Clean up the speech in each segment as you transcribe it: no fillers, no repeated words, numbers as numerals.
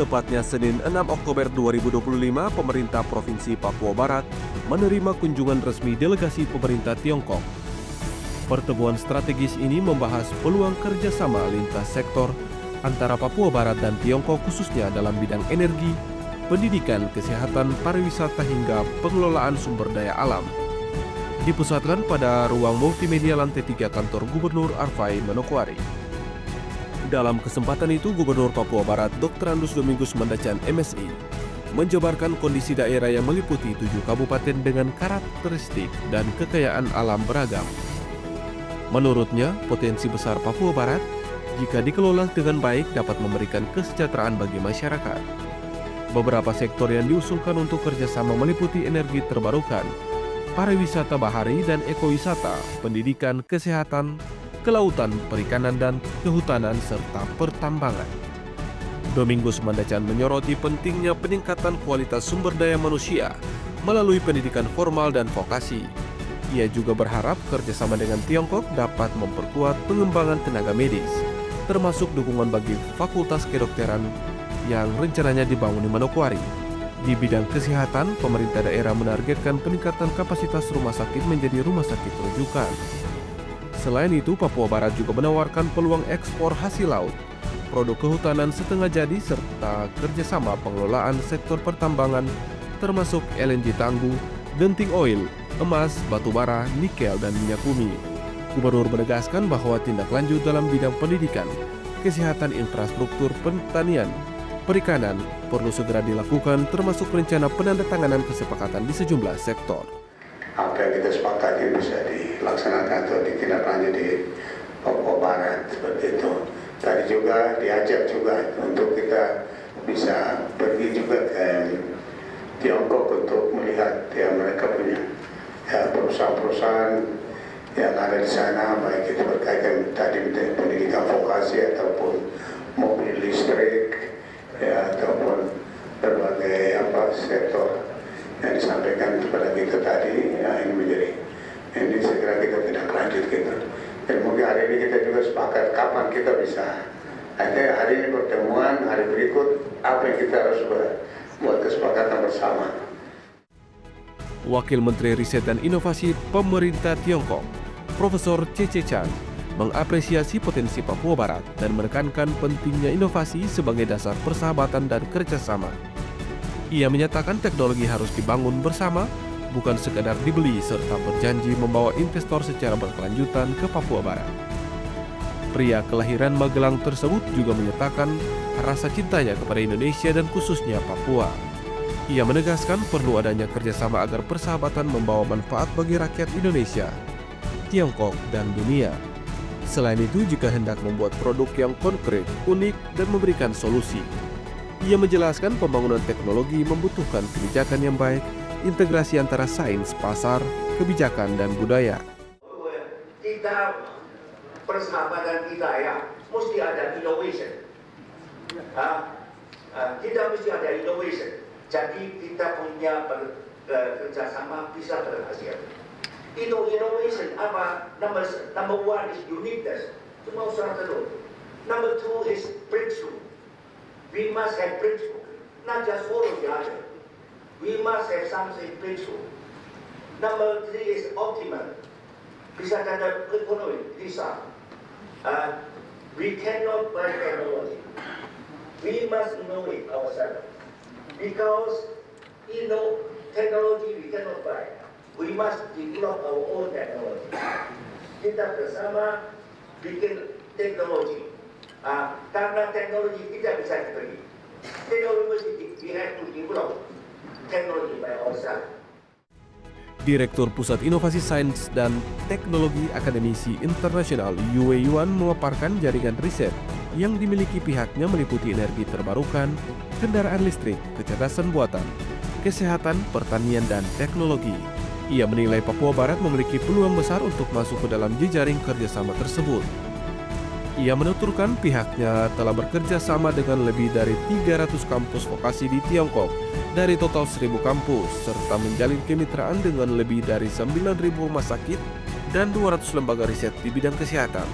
tepatnya Senin 6 Oktober 2025, pemerintah Provinsi Papua Barat menerima kunjungan resmi delegasi pemerintah Tiongkok. Pertemuan strategis ini membahas peluang kerjasama lintas sektor antara Papua Barat dan Tiongkok, khususnya dalam bidang energi, pendidikan, kesehatan, pariwisata hingga pengelolaan sumber daya alam. Dipusatkan pada ruang multimedia lantai 3 kantor Gubernur Arfai Manokwari. Dalam kesempatan itu, Gubernur Papua Barat Dr. Andus Domingus Mandacan MSI menjabarkan kondisi daerah yang meliputi 7 kabupaten dengan karakteristik dan kekayaan alam beragam. Menurutnya, potensi besar Papua Barat jika dikelola dengan baik dapat memberikan kesejahteraan bagi masyarakat. Beberapa sektor yang diusulkan untuk kerjasama meliputi energi terbarukan, pariwisata bahari dan ekowisata, pendidikan, kesehatan, kelautan, perikanan dan kehutanan, serta pertambangan. Domingus Mandacan menyoroti pentingnya peningkatan kualitas sumber daya manusia melalui pendidikan formal dan vokasi. Ia juga berharap kerjasama dengan Tiongkok dapat memperkuat pengembangan tenaga medis, termasuk dukungan bagi fakultas kedokteran yang rencananya dibangun di Manokwari. Di bidang kesehatan, pemerintah daerah menargetkan peningkatan kapasitas rumah sakit menjadi rumah sakit rujukan. Selain itu, Papua Barat juga menawarkan peluang ekspor hasil laut, produk kehutanan setengah jadi, serta kerjasama pengelolaan sektor pertambangan termasuk LNG Tangguh, genting oil, emas, batu bara, nikel, dan minyak bumi. Gubernur menegaskan bahwa tindak lanjut dalam bidang pendidikan, kesehatan, infrastruktur, pertanian, perikanan perlu segera dilakukan, termasuk rencana penandatanganan kesepakatan di sejumlah sektor. Apa yang kita sepakati bisa dilaksanakan atau ditindaklanjuti di Papua Barat seperti itu. Tadi juga diajak juga untuk kita bisa pergi juga ke Tiongkok untuk melihat ya mereka punya perusahaan-perusahaan yang ada di sana, baik itu berkaitan tadi dengan pendidikan vokasi ataupun mobil listrik ya, ataupun berbagai sektor yang disampaikan kepada kita tadi, ya, ini segera kita tidak lanjut gitu. Dan mungkin hari ini kita juga sepakat kapan kita bisa. Artinya hari ini pertemuan, hari berikut apa yang kita harus buat kesepakatan bersama. Wakil Menteri Riset dan Inovasi Pemerintah Tiongkok, Profesor Cece Chang, mengapresiasi potensi Papua Barat dan menekankan pentingnya inovasi sebagai dasar persahabatan dan kerjasama. Ia menyatakan teknologi harus dibangun bersama, bukan sekadar dibeli, serta berjanji membawa investor secara berkelanjutan ke Papua Barat. Pria kelahiran Magelang tersebut juga menyatakan rasa cintanya kepada Indonesia dan khususnya Papua. Ia menegaskan perlu adanya kerjasama agar persahabatan membawa manfaat bagi rakyat Indonesia, Tiongkok, dan dunia. Selain itu, jika hendak membuat produk yang konkret, unik, dan memberikan solusi, ia menjelaskan pembangunan teknologi membutuhkan kebijakan yang baik, integrasi antara sains, pasar, kebijakan, dan budaya. Kita persahabatan kita ya, mesti ada innovation. Kita mesti ada innovation. Jadi kita punya kerjasama bisa berhasil. Innovation apa? Number one is uniqueness. Cuma usaha terus. Number two is breakthrough. We must have breakthrough, not just follow the other. We must have something breakthrough. Number three is optimal. Bisa ada ekonomi, bisa. We cannot buy technology. We must innovate ourselves. Because technology we cannot buy. We must develop our own technology. Kita bersama bikin teknologi. Karena teknologi tidak bisa dibeli. Teknologi we have to develop technology by ourselves. Direktur Pusat Inovasi Sains dan Teknologi Akademisi Internasional Yue Yuan memaparkan jaringan riset yang dimiliki pihaknya meliputi energi terbarukan, kendaraan listrik, kecerdasan buatan, kesehatan, pertanian, dan teknologi. Ia menilai Papua Barat memiliki peluang besar untuk masuk ke dalam jejaring kerjasama tersebut. Ia menuturkan pihaknya telah bekerja sama dengan lebih dari 300 kampus vokasi di Tiongkok dari total 1.000 kampus, serta menjalin kemitraan dengan lebih dari 9.000 rumah sakit dan 200 lembaga riset di bidang kesehatan.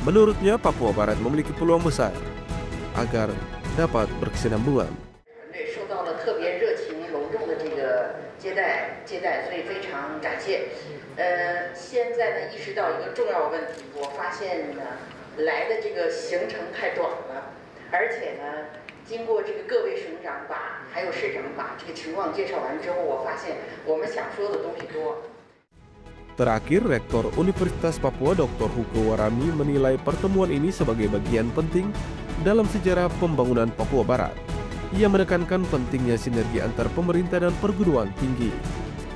Menurutnya, Papua Barat memiliki peluang besar agar dapat berkesinambungan. 受到了特别热情隆重的这个接待，所以非常感谢。现在呢，意识到一个重要问题，我发现呢，来的这个行程太短了，而且呢，经过这个各位省长还有市长把这个情况介绍完之后，我发现我们想说的东西多。 Terakhir, Rektor Universitas Papua Dr. Hugo Warami menilai pertemuan ini sebagai bagian penting dalam sejarah pembangunan Papua Barat. Ia menekankan pentingnya sinergi antar pemerintah dan perguruan tinggi.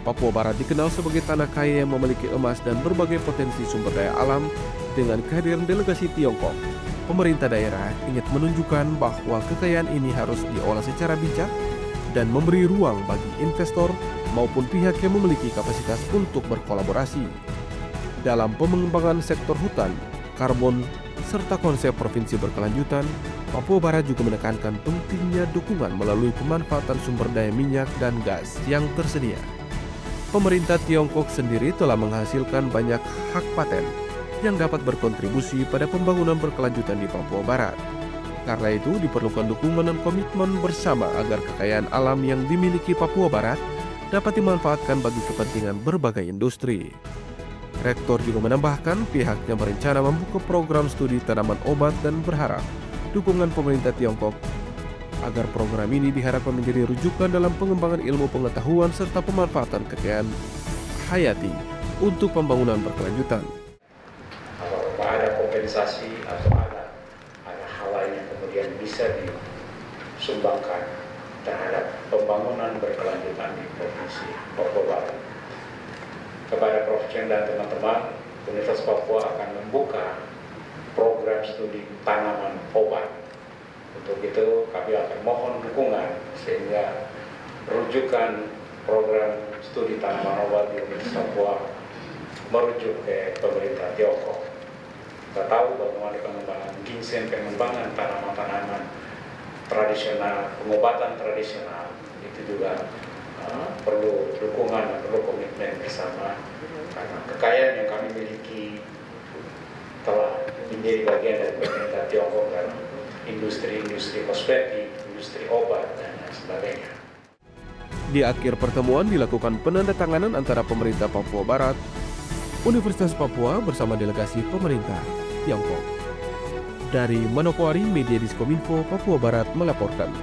Papua Barat dikenal sebagai tanah kaya yang memiliki emas dan berbagai potensi sumber daya alam. Dengan kehadiran delegasi Tiongkok, pemerintah daerah ingin menunjukkan bahwa kekayaan ini harus diolah secara bijak dan memberi ruang bagi investor maupun pihak yang memiliki kapasitas untuk berkolaborasi. Dalam pengembangan sektor hutan, karbon, serta konsep provinsi berkelanjutan, Papua Barat juga menekankan pentingnya dukungan melalui pemanfaatan sumber daya minyak dan gas yang tersedia. Pemerintah Tiongkok sendiri telah menghasilkan banyak hak paten yang dapat berkontribusi pada pembangunan berkelanjutan di Papua Barat. Karena itu diperlukan dukungan dan komitmen bersama agar kekayaan alam yang dimiliki Papua Barat dapat dimanfaatkan bagi kepentingan berbagai industri. Rektor juga menambahkan pihaknya berencana membuka program studi tanaman obat dan berharap dukungan pemerintah Tiongkok agar program ini diharapkan menjadi rujukan dalam pengembangan ilmu pengetahuan serta pemanfaatan kekayaan hayati untuk pembangunan berkelanjutan. Apakah ada kompensasi atau ada hal lain yang kemudian bisa disumbangkan terhadap pembangunan berkelanjutan di Provinsi Papua Barat. Kepada Prof. Chen dan teman-teman, Universitas Papua akan membuka program studi tanaman obat. Untuk itu kami akan mohon dukungan sehingga rujukan program studi tanaman obat di Universitas Papua merujuk ke pemerintah Tiongkok. Kita tahu bagaimana pengembangan ginseng, pengembangan tanaman-tanaman tradisional, pengobatan tradisional itu juga perlu dukungan dan perlu komitmen bersama karena kekayaan yang kami miliki telah menjadi bagian dari pemerintah Tiongkok dalam industri kosmetik, industri obat dan sebagainya. Di akhir pertemuan dilakukan penandatanganan antara pemerintah Papua Barat, Universitas Papua bersama delegasi pemerintah Tiongkok. Dari Manokwari, Media Diskominfo Papua Barat melaporkan.